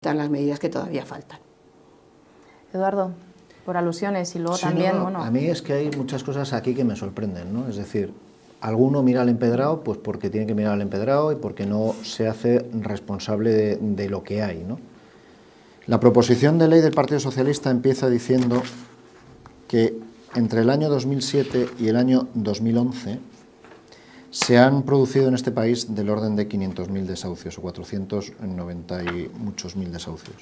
adoptar las medidas que todavía faltan. Eduardo, por alusiones y luego Sí, también, no, bueno... A mí es que hay muchas cosas aquí que me sorprenden, ¿no? Es decir, alguno mira al empedrado pues porque tiene que mirar al empedrado y porque no se hace responsable de lo que hay, ¿no? La proposición de ley del Partido Socialista empieza diciendo que entre el año 2007 y el año 2011 se han producido en este país del orden de 500.000 desahucios o 490 y muchos mil desahucios.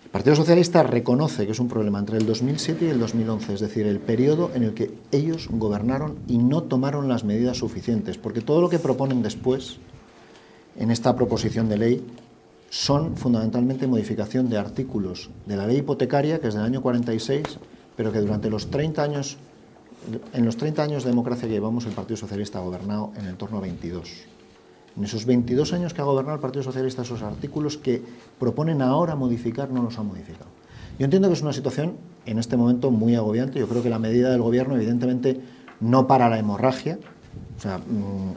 El Partido Socialista reconoce que es un problema entre el 2007 y el 2011, es decir, el periodo en el que ellos gobernaron y no tomaron las medidas suficientes, porque todo lo que proponen después en esta proposición de ley son fundamentalmente modificación de artículos de la ley hipotecaria, que es del año 46, pero que durante los 30 años, en los 30 años de democracia que llevamos, el Partido Socialista ha gobernado en el torno a 22. En esos 22 años que ha gobernado el Partido Socialista, esos artículos que proponen ahora modificar no los ha modificado. Yo entiendo que es una situación en este momento muy agobiante. Yo creo que la medida del Gobierno evidentemente no para la hemorragia. O sea,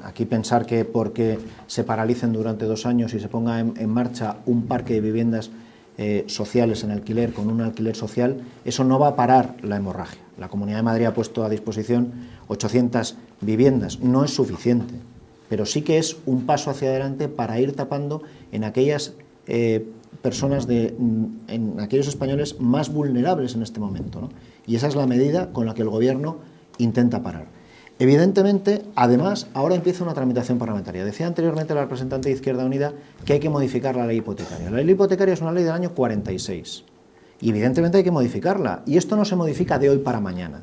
aquí pensar que porque se paralicen durante 2 años y se ponga en marcha un parque de viviendas sociales en alquiler con un alquiler social, eso no va a parar la hemorragia. La Comunidad de Madrid ha puesto a disposición 800 viviendas, no es suficiente, pero sí que es un paso hacia adelante para ir tapando en aquellas personas, en aquellos españoles más vulnerables en este momento, ¿no? Y esa es la medida con la que el Gobierno intenta parar. Evidentemente, además, ahora empieza una tramitación parlamentaria. Decía anteriormente la representante de Izquierda Unida que hay que modificar la ley hipotecaria. La ley hipotecaria es una ley del año 46 y evidentemente hay que modificarla. Y esto no se modifica de hoy para mañana.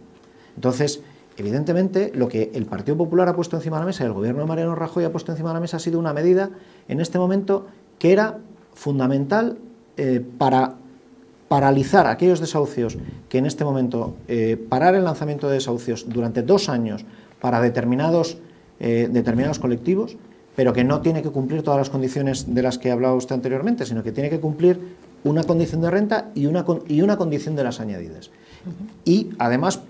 Entonces, evidentemente, lo que el Partido Popular ha puesto encima de la mesa y el Gobierno de Mariano Rajoy ha puesto encima de la mesa ha sido una medida en este momento que era fundamental para paralizar aquellos desahucios que en este momento, parar el lanzamiento de desahucios durante 2 años para determinados colectivos, pero que no tiene que cumplir todas las condiciones de las que hablaba usted anteriormente, sino que tiene que cumplir una condición de renta y una condición de las añadidas. Y además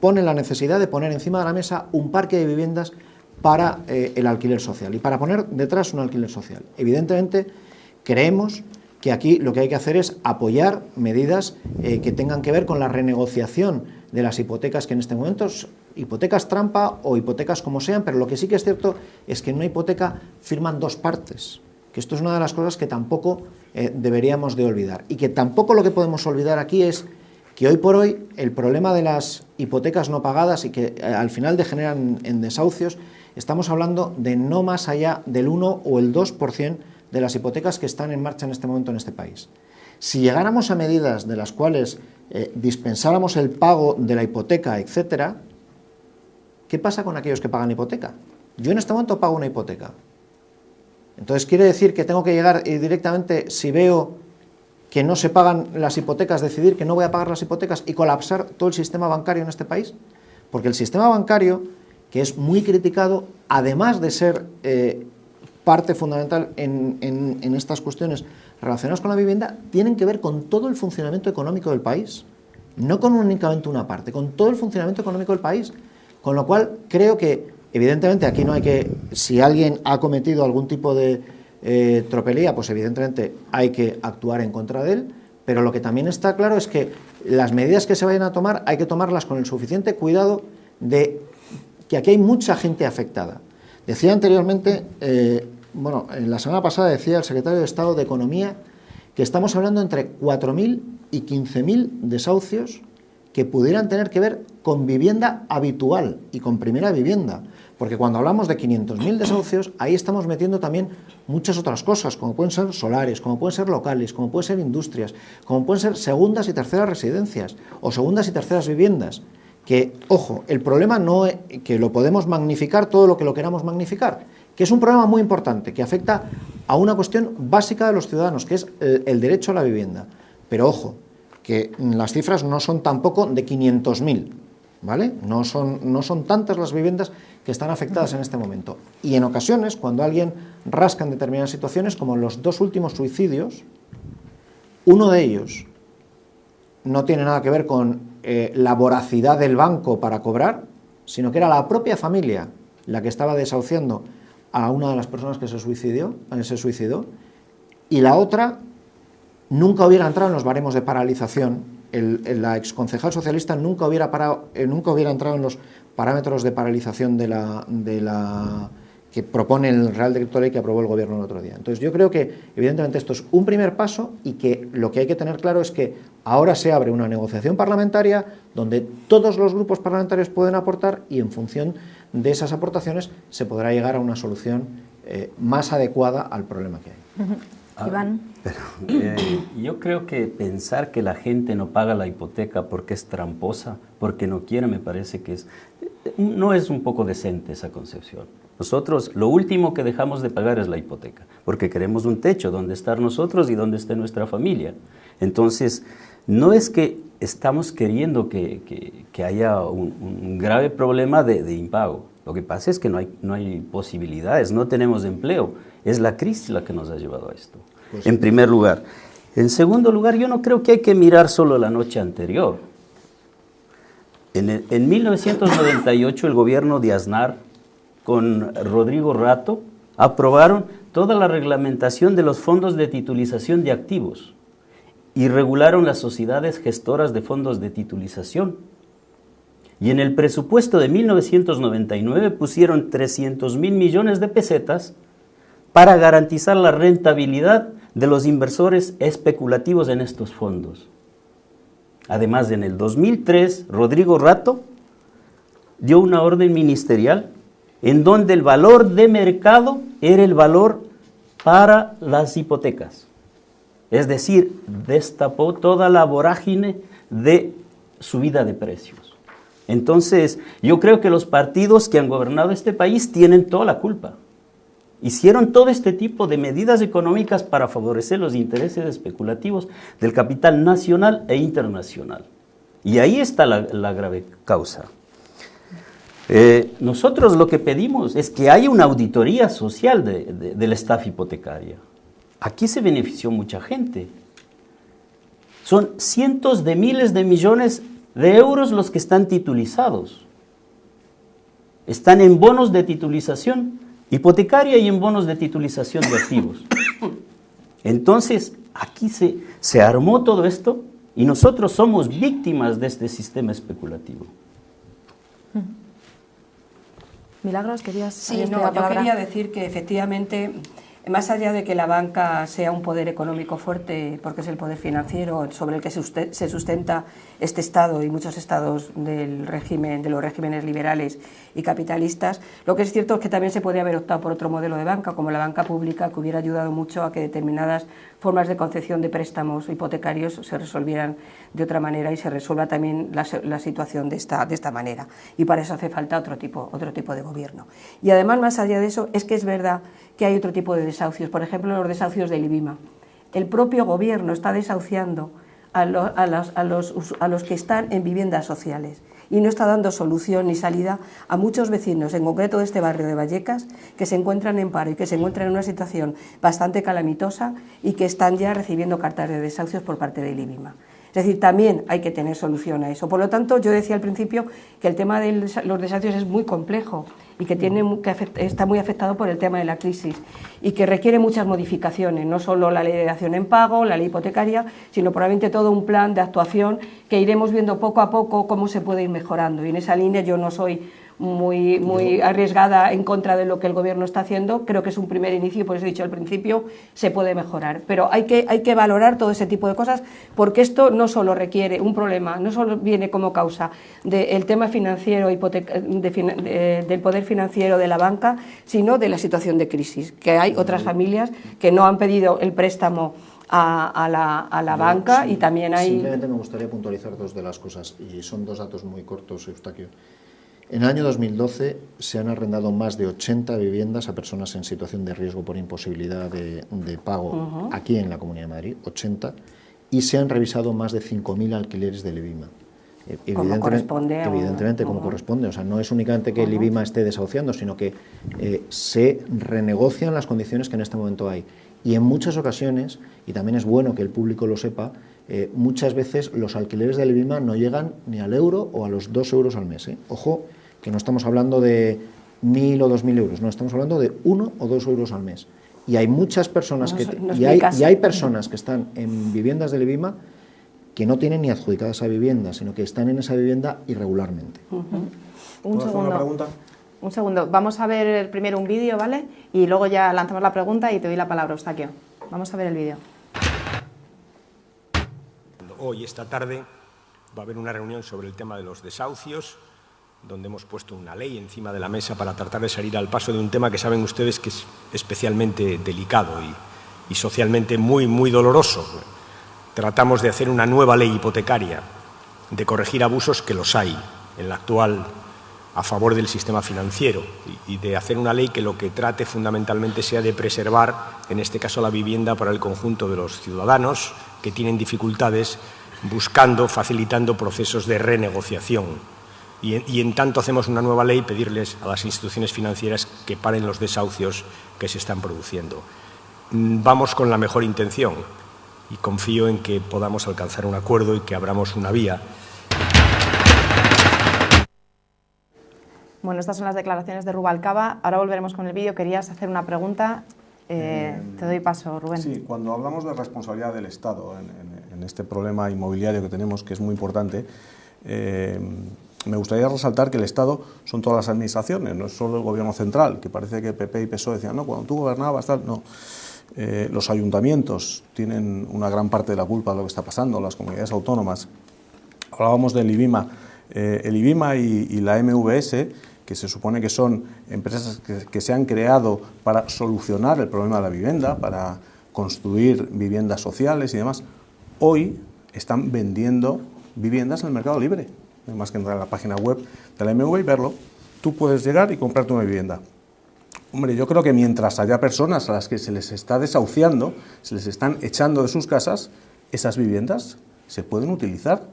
pone la necesidad de poner encima de la mesa un parque de viviendas para el alquiler social y para poner detrás un alquiler social. Evidentemente, creemos que aquí lo que hay que hacer es apoyar medidas que tengan que ver con la renegociación de las hipotecas que en este momento, hipotecas trampa o hipotecas como sean, pero lo que sí que es cierto es que en una hipoteca firman 2 partes, que esto es una de las cosas que tampoco deberíamos de olvidar. Y que tampoco lo que podemos olvidar aquí es que hoy por hoy el problema de las hipotecas no pagadas y que al final degeneran en desahucios, estamos hablando de no más allá del 1 o el 2% de las hipotecas que están en marcha en este momento en este país. Si llegáramos a medidas de las cuales dispensáramos el pago de la hipoteca, etcétera, ¿qué pasa con aquellos que pagan hipoteca? Yo en este momento pago una hipoteca. Entonces, ¿quiere decir que tengo que llegar y directamente, si veo que no se pagan las hipotecas, decidir que no voy a pagar las hipotecas y colapsar todo el sistema bancario en este país? Porque el sistema bancario, que es muy criticado, además de ser parte fundamental en estas cuestiones relacionadas con la vivienda, tienen que ver con todo el funcionamiento económico del país, no con únicamente una parte, con todo el funcionamiento económico del país, con lo cual creo que evidentemente aquí no hay que, si alguien ha cometido algún tipo de tropelía, pues evidentemente hay que actuar en contra de él, pero lo que también está claro es que las medidas que se vayan a tomar hay que tomarlas con el suficiente cuidado de que aquí hay mucha gente afectada. Decía anteriormente, la semana pasada decía el secretario de Estado de Economía que estamos hablando entre 4.000 y 15.000 desahucios que pudieran tener que ver con vivienda habitual y con primera vivienda, porque cuando hablamos de 500.000 desahucios, ahí estamos metiendo también muchas otras cosas, como pueden ser solares, como pueden ser locales, como pueden ser industrias, como pueden ser segundas y terceras residencias o segundas y terceras viviendas. Que, ojo, el problema no es que lo podemos magnificar todo lo que lo queramos magnificar, que es un problema muy importante, que afecta a una cuestión básica de los ciudadanos, que es el derecho a la vivienda. Pero, ojo, que las cifras no son tampoco de 500.000, ¿vale? No son tantas las viviendas que están afectadas en este momento. Y en ocasiones, cuando alguien rasca en determinadas situaciones, como los 2 últimos suicidios, uno de ellos no tiene nada que ver con la voracidad del banco para cobrar, sino que era la propia familia la que estaba desahuciando a una de las personas que se suicidó, y la otra nunca hubiera entrado en los baremos de paralización. La exconcejal socialista nunca hubiera entrado en los parámetros de paralización que propone el Real Decreto Ley que aprobó el Gobierno el otro día. Entonces yo creo que evidentemente esto es un primer paso y que lo que hay que tener claro es que ahora se abre una negociación parlamentaria donde todos los grupos parlamentarios pueden aportar y en función de esas aportaciones se podrá llegar a una solución más adecuada al problema que hay. Iván. Pero, yo creo que pensar que la gente no paga la hipoteca porque es tramposa, porque no quiere, me parece que no es un poco decente esa concepción. Nosotros lo último que dejamos de pagar es la hipoteca, porque queremos un techo donde estar nosotros y donde esté nuestra familia. Entonces, no es que estamos queriendo que haya un grave problema de impago. Lo que pasa es que no hay posibilidades, no tenemos empleo. Es la crisis la que nos ha llevado a esto, pues en primer lugar. En segundo lugar, yo no creo que hay que mirar solo la noche anterior. En 1998 el gobierno de Aznar con Rodrigo Rato aprobaron toda la reglamentación de los fondos de titulización de activos y regularon las sociedades gestoras de fondos de titulización. Y en el presupuesto de 1999 pusieron 300.000 millones de pesetas para garantizar la rentabilidad de los inversores especulativos en estos fondos. Además, en el 2003, Rodrigo Rato dio una orden ministerial en donde el valor de mercado era el valor para las hipotecas. Es decir, destapó toda la vorágine de subida de precios. Entonces, yo creo que los partidos que han gobernado este país tienen toda la culpa. Hicieron todo este tipo de medidas económicas para favorecer los intereses especulativos del capital nacional e internacional. Y ahí está la grave causa. Nosotros lo que pedimos es que haya una auditoría social de la estafa hipotecaria. Aquí se benefició mucha gente. Son cientos de miles de millones de euros los que están titulizados. Están en bonos de titulización hipotecaria y en bonos de titulización de activos. Entonces, aquí se armó todo esto y nosotros somos víctimas de este sistema especulativo. Milagros, querías... Sí, no, yo quería decir que efectivamente, más allá de que la banca sea un poder económico fuerte, porque es el poder financiero sobre el que se sustenta este Estado y muchos estados de los regímenes liberales y capitalistas, lo que es cierto es que también se podría haber optado por otro modelo de banca, como la banca pública, que hubiera ayudado mucho a que determinadas formas de concesión de préstamos hipotecarios se resolvieran de otra manera y se resuelva también la situación de esta manera. Y para eso hace falta otro tipo de gobierno. Y además, más allá de eso, es que es verdad que hay otro tipo de desahucios, por ejemplo, los desahucios del IBIMA. El propio gobierno está desahuciando a los que están en viviendas sociales y no está dando solución ni salida a muchos vecinos, en concreto de este barrio de Vallecas, que se encuentran en paro y que se encuentran en una situación bastante calamitosa y que están ya recibiendo cartas de desahucios por parte del IBIMA. Es decir, también hay que tener solución a eso. Por lo tanto, yo decía al principio que el tema de los desahucios es muy complejo y que está muy afectado por el tema de la crisis y que requiere muchas modificaciones, no solo la ley de dación en pago, la ley hipotecaria, sino probablemente todo un plan de actuación que iremos viendo poco a poco cómo se puede ir mejorando. Y en esa línea yo no soy muy arriesgada en contra de lo que el gobierno está haciendo. Creo que es un primer inicio y por eso he dicho al principio, se puede mejorar. Pero hay que valorar todo ese tipo de cosas porque esto no solo requiere un problema, no solo viene como causa del tema financiero, del poder financiero de la banca, sino de la situación de crisis, que hay otras familias que no han pedido el préstamo a la banca y también hay... Simplemente me gustaría puntualizar dos de las cosas y son dos datos muy cortos, Eustaquio. En el año 2012 se han arrendado más de 80 viviendas a personas en situación de riesgo por imposibilidad de pago aquí en la Comunidad de Madrid, 80, y se han revisado más de 5.000 alquileres del IBIMA. Evidentemente, como corresponde. O sea, no es únicamente que el IBIMA esté desahuciando, sino que se renegocian las condiciones que en este momento hay. Y en muchas ocasiones, y también es bueno que el público lo sepa, muchas veces los alquileres del IBIMA no llegan ni al euro o a los 2 euros al mes. Ojo, que no estamos hablando de 1.000 o 2.000 euros, no, estamos hablando de 1 o 2 euros al mes. Y hay muchas personas y hay personas que están en viviendas del IBIMA que no tienen ni adjudicada esa vivienda, sino que están en esa vivienda irregularmente. Un segundo. Vamos a ver primero un vídeo, ¿vale? Y luego ya lanzamos la pregunta y te doy la palabra, Eustaquio. Vamos a ver el vídeo. Hoy, esta tarde, va a haber una reunión sobre el tema de los desahucios, donde hemos puesto una ley encima de la mesa para tratar de salir al paso de un tema que saben ustedes que es especialmente delicado y socialmente muy, muy doloroso. Tratamos de hacer una nueva ley hipotecaria, de corregir abusos que los hay en la actual a favor del sistema financiero y de hacer una ley que lo que trate fundamentalmente sea de preservar, en este caso, la vivienda para el conjunto de los ciudadanos que tienen dificultades, facilitando procesos de renegociación. Y en tanto hacemos una nueva ley, pedirles a las instituciones financieras que paren los desahucios que se están produciendo. Vamos con la mejor intención y confío en que podamos alcanzar un acuerdo y que abramos una vía. Bueno, estas son las declaraciones de Rubalcaba. Ahora volveremos con el vídeo. Querías hacer una pregunta. Te doy paso, Rubén. Sí, cuando hablamos de responsabilidad del Estado en este problema inmobiliario que tenemos, que es muy importante, me gustaría resaltar que el Estado son todas las administraciones, no es solo el Gobierno central, que parece que PP y PSOE decían, no, cuando tú gobernabas tal, no. Los ayuntamientos tienen una gran parte de la culpa de lo que está pasando, las comunidades autónomas. Hablábamos del IBIMA. El IBIMA y la MVS, que se supone que son empresas que se han creado para solucionar el problema de la vivienda, para construir viviendas sociales y demás, hoy están vendiendo viviendas en el mercado libre. No hay más que entrar en la página web de la MV y verlo. Tú puedes llegar y comprarte una vivienda. Hombre, yo creo que mientras haya personas a las que se les está desahuciando, se les están echando de sus casas, esas viviendas se pueden utilizar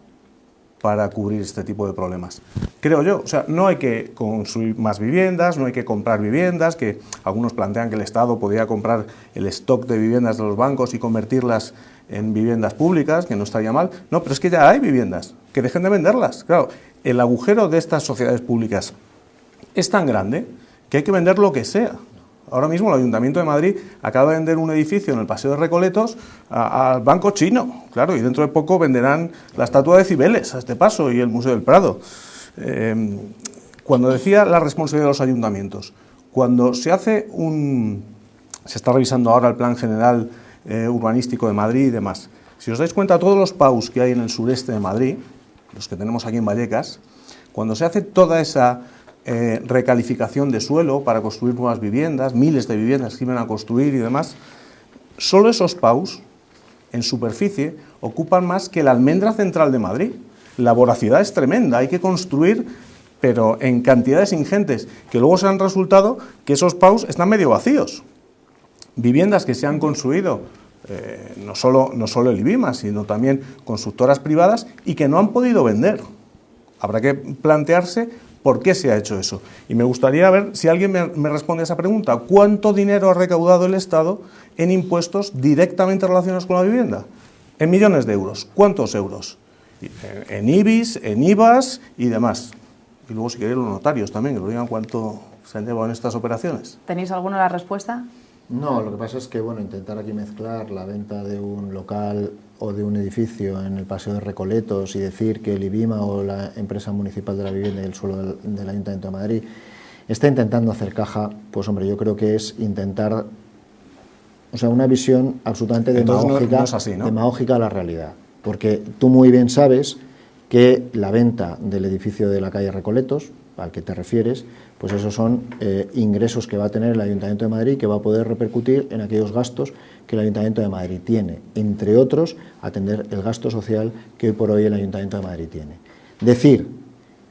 para cubrir este tipo de problemas. Creo yo, o sea, no hay que construir más viviendas, no hay que comprar viviendas, que algunos plantean que el Estado podría comprar el stock de viviendas de los bancos y convertirlas en viviendas públicas, que no estaría mal. No, pero es que ya hay viviendas, que dejen de venderlas. Claro, el agujero de estas sociedades públicas es tan grande que hay que vender lo que sea. Ahora mismo el Ayuntamiento de Madrid acaba de vender un edificio en el Paseo de Recoletos al Banco Chino, claro, y dentro de poco venderán la estatua de Cibeles a este paso y el Museo del Prado. Cuando decía la responsabilidad de los ayuntamientos, cuando se hace se está revisando ahora el Plan General Urbanístico de Madrid y demás, si os dais cuenta, todos los PAUs que hay en el sureste de Madrid, los que tenemos aquí en Vallecas, cuando se hace toda esa recalificación de suelo para construir nuevas viviendas, miles de viviendas que iban a construir y demás, solo esos PAUs en superficie ocupan más que la almendra central de Madrid. La voracidad es tremenda, hay que construir, pero en cantidades ingentes, que luego se han resultado que esos PAUs están medio vacíos. Viviendas que se han construido, no solo el IBIMA, sino también constructoras privadas y que no han podido vender. Habrá que plantearse ¿por qué se ha hecho eso? Y me gustaría ver si alguien me responde a esa pregunta. ¿Cuánto dinero ha recaudado el Estado en impuestos directamente relacionados con la vivienda? En millones de euros. ¿Cuántos euros? En IBIs, en IVAs y demás. Y luego, si queréis, los notarios también, que lo digan cuánto se han llevado en estas operaciones. ¿Tenéis alguna la respuesta? No, lo que pasa es que, bueno, intentar aquí mezclar la venta de un local o de un edificio en el Paseo de Recoletos y decir que el IBIMA o la empresa municipal de la vivienda y el suelo del Ayuntamiento de Madrid está intentando hacer caja, pues hombre, yo creo que es intentar, o sea, una visión absolutamente demagógica, no es así, ¿no? Demagógica a la realidad, porque tú muy bien sabes que la venta del edificio de la calle Recoletos, al que te refieres, pues esos son ingresos que va a tener el Ayuntamiento de Madrid, que va a poder repercutir en aquellos gastos que el Ayuntamiento de Madrid tiene, entre otros, atender el gasto social que hoy por hoy el Ayuntamiento de Madrid tiene. Decir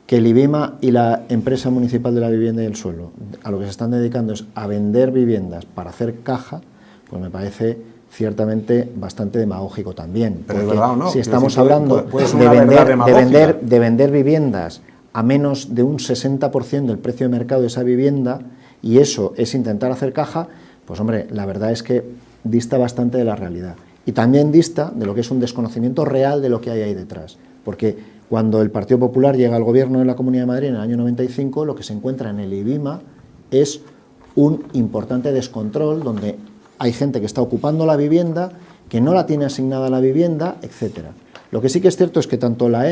que el IBIMA y la empresa municipal de la vivienda y el suelo a lo que se están dedicando es a vender viviendas para hacer caja, pues me parece ciertamente bastante demagógico también. Pero es verdad o no, si estamos hablando de vender viviendas a menos de un 60% del precio de mercado de esa vivienda, y eso es intentar hacer caja, pues hombre, la verdad es que dista bastante de la realidad. Y también dista de lo que es un desconocimiento real de lo que hay ahí detrás. Porque cuando el Partido Popular llega al gobierno de la Comunidad de Madrid en el año 95, lo que se encuentra en el IBIMA es un importante descontrol donde hay gente que está ocupando la vivienda, que no la tiene asignada a la vivienda, etcétera. Lo que sí que es cierto es que tanto la